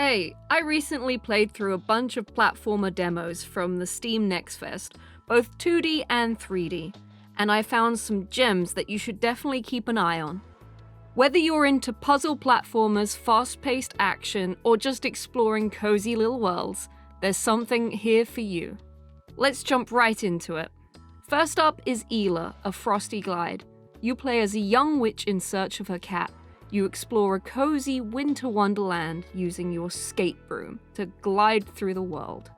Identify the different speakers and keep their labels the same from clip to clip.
Speaker 1: Hey, I recently played through a bunch of platformer demos from the Steam Next Fest, both 2D and 3D, and I found some gems that you should definitely keep an eye on. Whether you're into puzzle platformers, fast-paced action, or just exploring cozy little worlds, there's something here for you. Let's jump right into it. First up is Ela, A Frosty Glide. You play as a young witch in search of her cat. You explore a cozy winter wonderland using your skate broom to glide through the world.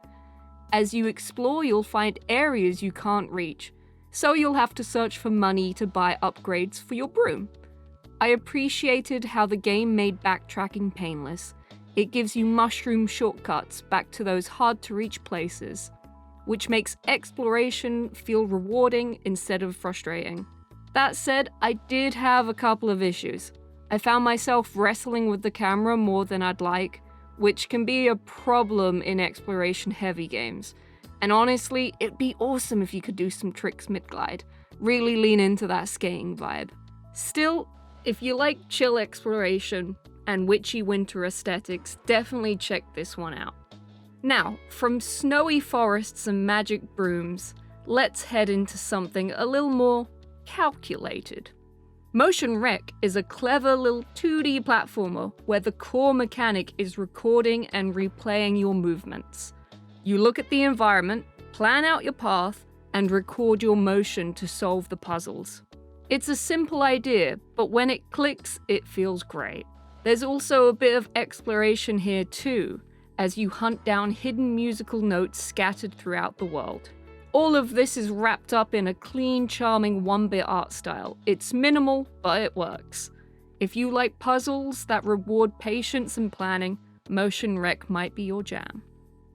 Speaker 1: As you explore, you'll find areas you can't reach, so you'll have to search for money to buy upgrades for your broom. I appreciated how the game made backtracking painless. It gives you mushroom shortcuts back to those hard-to-reach places, which makes exploration feel rewarding instead of frustrating. That said, I did have a couple of issues. I found myself wrestling with the camera more than I'd like, which can be a problem in exploration-heavy games. And honestly, it'd be awesome if you could do some tricks mid-glide. Really lean into that skating vibe. Still, if you like chill exploration and witchy winter aesthetics, definitely check this one out. Now, from snowy forests and magic brooms, let's head into something a little more calculated. Motion Rec is a clever little 2D platformer where the core mechanic is recording and replaying your movements. You look at the environment, plan out your path, and record your motion to solve the puzzles. It's a simple idea, but when it clicks, it feels great. There's also a bit of exploration here too, as you hunt down hidden musical notes scattered throughout the world. All of this is wrapped up in a clean, charming 1-bit art style. It's minimal, but it works. If you like puzzles that reward patience and planning, Motion Rec might be your jam.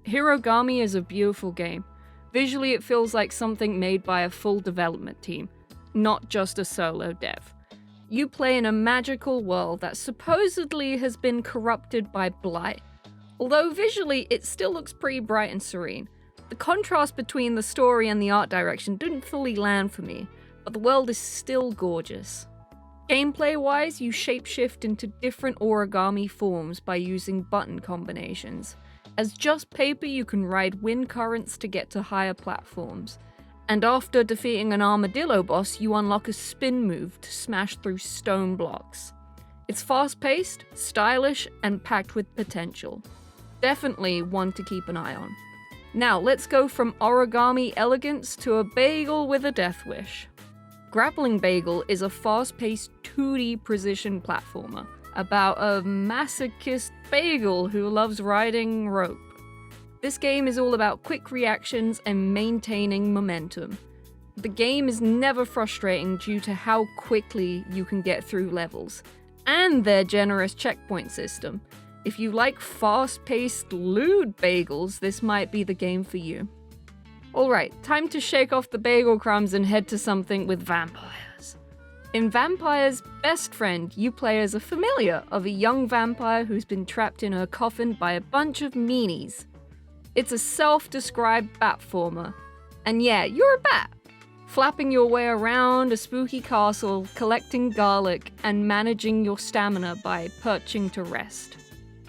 Speaker 1: Hiroami is a beautiful game. Visually, it feels like something made by a full development team, not just a solo dev. You play in a magical world that supposedly has been corrupted by blight. Although visually, it still looks pretty bright and serene. The contrast between the story and the art direction didn't fully land for me, but the world is still gorgeous. Gameplay-wise, you shapeshift into different origami forms by using button combinations. As just paper, you can ride wind currents to get to higher platforms. And after defeating an armadillo boss, you unlock a spin move to smash through stone blocks. It's fast-paced, stylish, and packed with potential. Definitely one to keep an eye on. Now, let's go from origami elegance to a bagel with a death wish. Grappling Bagel is a fast-paced 2D precision platformer about a masochist bagel who loves riding rope. This game is all about quick reactions and maintaining momentum. The game is never frustrating due to how quickly you can get through levels, and their generous checkpoint system. If you like fast-paced, lewd bagels, this might be the game for you. Alright, time to shake off the bagel crumbs and head to something with vampires. In Vampire's Best Friend, you play as a familiar of a young vampire who's been trapped in her coffin by a bunch of meanies. It's a self-described batformer. And yeah, you're a bat! Flapping your way around a spooky castle, collecting garlic, and managing your stamina by perching to rest.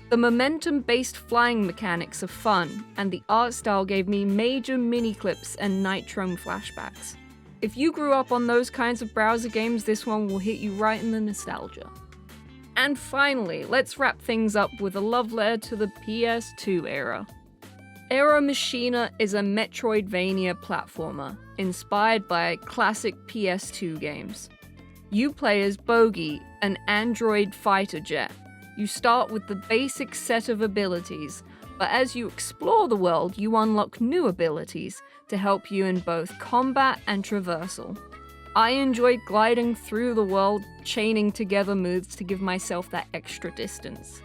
Speaker 1: The momentum-based flying mechanics are fun, and the art style gave me major mini-clips and Nitrome flashbacks. If you grew up on those kinds of browser games, this one will hit you right in the nostalgia. And finally, let's wrap things up with a love letter to the PS2 era. Machina is a Metroidvania platformer, inspired by classic PS2 games. You play as Bogey, an android fighter jet. You start with the basic set of abilities, but as you explore the world, you unlock new abilities to help you in both combat and traversal. I enjoyed gliding through the world, chaining together moves to give myself that extra distance.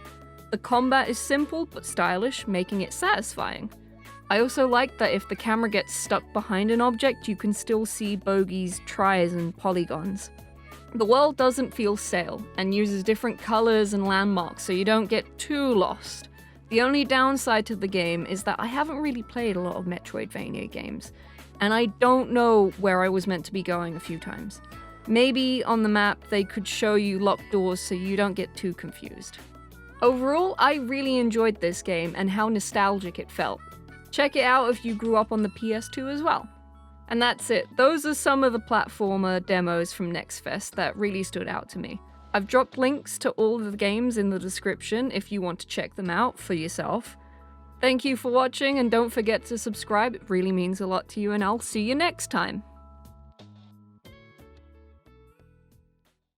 Speaker 1: The combat is simple but stylish, making it satisfying. I also like that if the camera gets stuck behind an object, you can still see Bogey's tries and polygons. The world doesn't feel stale, and uses different colors and landmarks so you don't get too lost. The only downside to the game is that I haven't really played a lot of Metroidvania games, and I don't know where I was meant to be going a few times. Maybe on the map they could show you locked doors so you don't get too confused. Overall, I really enjoyed this game and how nostalgic it felt. Check it out if you grew up on the PS2 as well. And that's it. Those are some of the platformer demos from Next Fest that really stood out to me. I've dropped links to all of the games in the description if you want to check them out for yourself. Thank you for watching, and don't forget to subscribe, it really means a lot to you, and I'll see you next time.